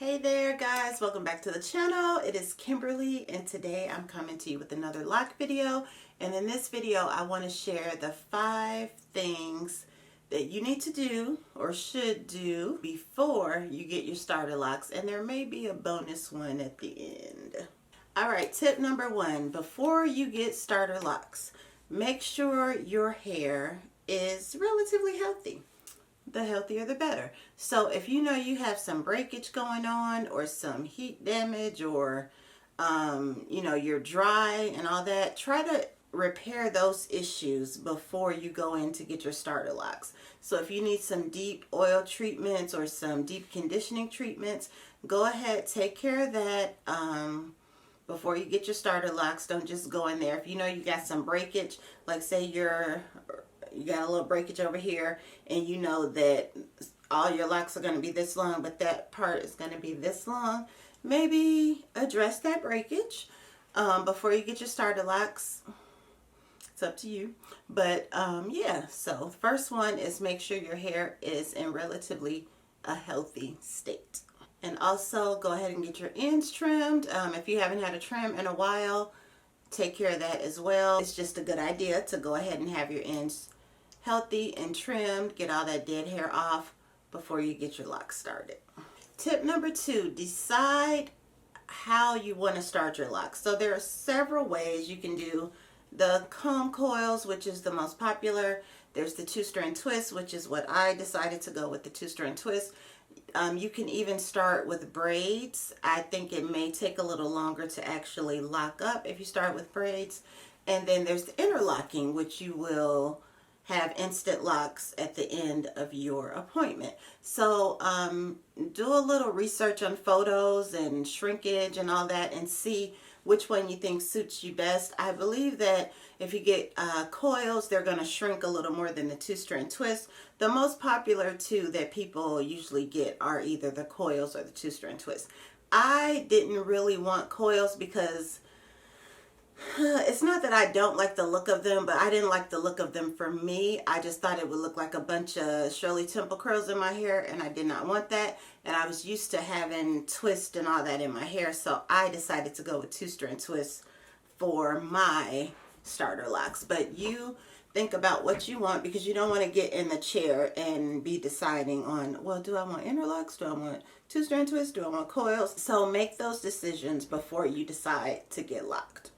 Hey there guys, welcome back to the channel. It is Kimberly and today I'm coming to you with another lock video, and in this video I want to share the 5 things that you need to do or should do before you get your starter locks, and there may be a bonus one at the end. Alright, tip number 1, before you get starter locks, make sure your hair is relatively healthy. The healthier the better. So if you know you have some breakage going on or some heat damage or you're dry and all that, try to repair those issues before you go in to get your starter locks. So if you need some deep oil treatments or some deep conditioning treatments, go ahead, take care of that before you get your starter locks. Don't just go in there. If you know you got some breakage, like say you got a little breakage over here and you know that all your locks are going to be this long, but that part is going to be this long, maybe address that breakage before you get your starter locks. It's up to you. But yeah, so the first one is make sure your hair is in relatively a healthy state. And also go ahead and get your ends trimmed. If you haven't had a trim in a while, take care of that as well. It's just a good idea to go ahead and have your ends healthy and trimmed, get all that dead hair off before you get your locks started. Tip number 2, decide how you want to start your locks. So there are several ways you can do the comb coils, which is the most popular. There's the 2-strand twist, which is what I decided to go with, the 2-strand twist. You can even start with braids. I think it may take a little longer to actually lock up if you start with braids. And then there's the interlocking, which you will have instant locks at the end of your appointment. So do a little research on photos and shrinkage and all that and see which one you think suits you best. I believe that if you get coils, they're going to shrink a little more than the 2-strand twist. The most popular two that people usually get are either the coils or the 2-strand twist. I didn't really want coils because it's not that I don't like the look of them, but I didn't like the look of them for me. I just thought it would look like a bunch of Shirley Temple curls in my hair, and I did not want that. And I was used to having twist and all that in my hair, so I decided to go with 2-strand twists for my starter locks. But you think about what you want, because you don't want to get in the chair and be deciding on, well, do I want interlocks? Do I want 2-strand twists? Do I want coils? So make those decisions before you decide to get locked.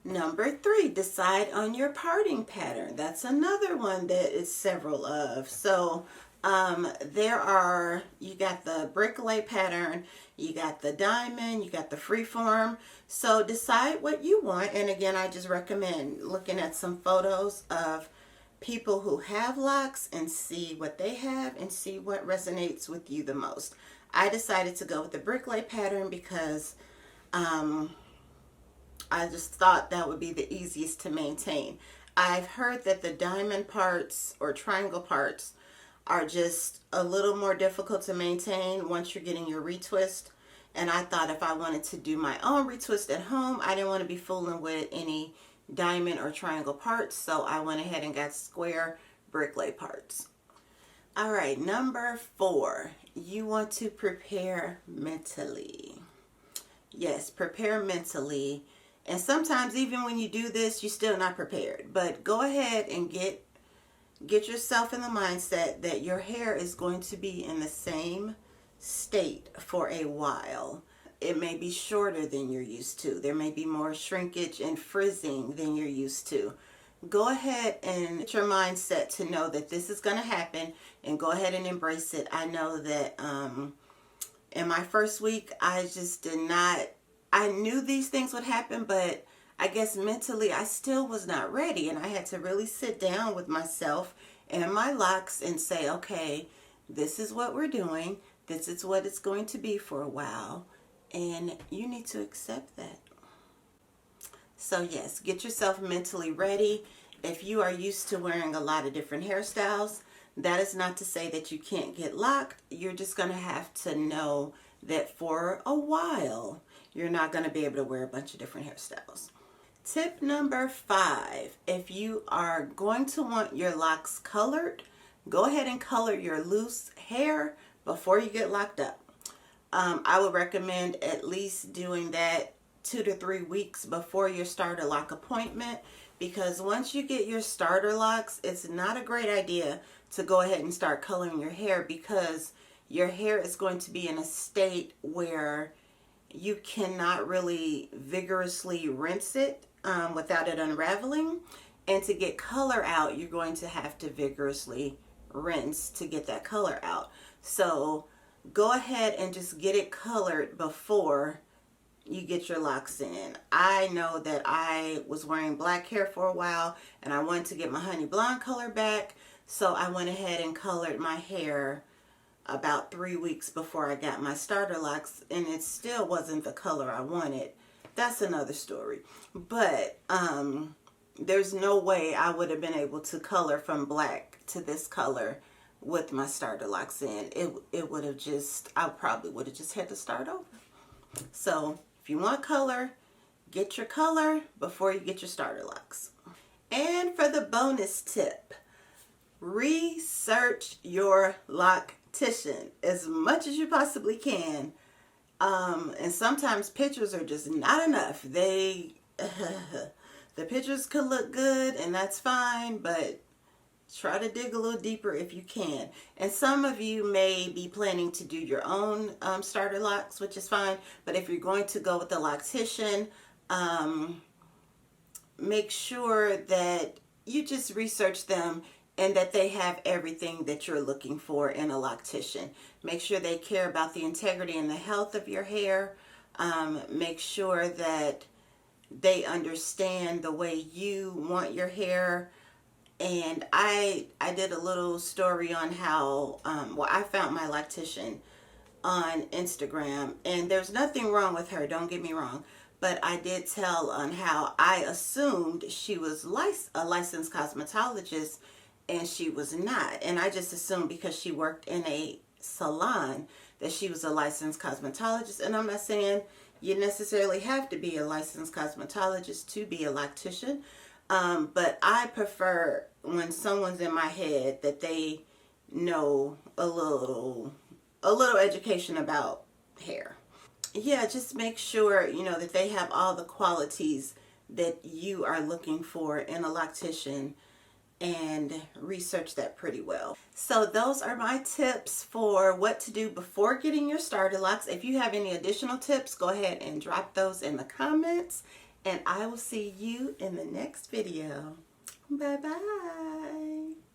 Number 3, decide on your parting pattern. That's another one that is several of. So you got the bricolage pattern, you got the diamond, you got the freeform. So decide what you want. And again, I just recommend looking at some photos of people who have locks and see what they have and see what resonates with you the most. I decided to go with the bricolage pattern because I just thought that would be the easiest to maintain. I've heard that the diamond parts or triangle parts are just a little more difficult to maintain once you're getting your retwist. And I thought if I wanted to do my own retwist at home, I didn't want to be fooling with any diamond or triangle parts. So I went ahead and got square bricolage parts. All right, number 4, you want to prepare mentally. Yes, prepare mentally. And sometimes even when you do this, you're still not prepared. But go ahead and get yourself in the mindset that your hair is going to be in the same state for a while. It may be shorter than you're used to. There may be more shrinkage and frizzing than you're used to. Go ahead and get your mindset to know that this is going to happen, and go ahead and embrace it. I know that in my first week, I just did not... I knew these things would happen, but I guess mentally I still was not ready, and I had to really sit down with myself and my locks and say, okay, this is what we're doing. This is what it's going to be for a while, and you need to accept that. So yes, get yourself mentally ready. If you are used to wearing a lot of different hairstyles, that is not to say that you can't get locked. You're just going to have to know that for a while, you're not going to be able to wear a bunch of different hairstyles. Tip number 5, if you are going to want your locks colored, go ahead and color your loose hair before you get locked up. I would recommend at least doing that 2 to 3 weeks before your starter lock appointment, because once you get your starter locks, it's not a great idea to go ahead and start coloring your hair, because your hair is going to be in a state where you cannot really vigorously rinse it without it unraveling. And to get color out, you're going to have to vigorously rinse to get that color out. So go ahead and just get it colored before you get your locks in. I know that I was wearing black hair for a while and I wanted to get my honey blonde color back. So I went ahead and colored my hair about 3 weeks before I got my starter locks, and it still wasn't the color I wanted. That's another story. But there's no way I would have been able to color from black to this color with my starter locks in. It would have just, I probably would have just had to start over. So if you want color, get your color before you get your starter locks. And for the bonus tip, research your loctician as much as you possibly can. And sometimes pictures are just not enough. The pictures could look good and that's fine, but try to dig a little deeper if you can. And some of you may be planning to do your own starter locks, which is fine. But if you're going to go with the loctician, make sure that you just research them and that they have everything that you're looking for in a loctician. Make sure they care about the integrity and the health of your hair. Make sure that they understand the way you want your hair. And I did a little story on how, I found my loctician on Instagram, and there's nothing wrong with her, don't get me wrong, but I did tell on how I assumed she was a licensed cosmetologist, and she was not. And I just assumed because she worked in a salon that she was a licensed cosmetologist. And I'm not saying you necessarily have to be a licensed cosmetologist to be a loctician. But I prefer when someone's in my head that they know a little education about hair. Yeah, just make sure, that they have all the qualities that you are looking for in a loctician, and research that pretty well. So those are my tips for what to do before getting your starter locks. If you have any additional tips, go ahead and drop those in the comments, and I will see you in the next video. Bye-bye.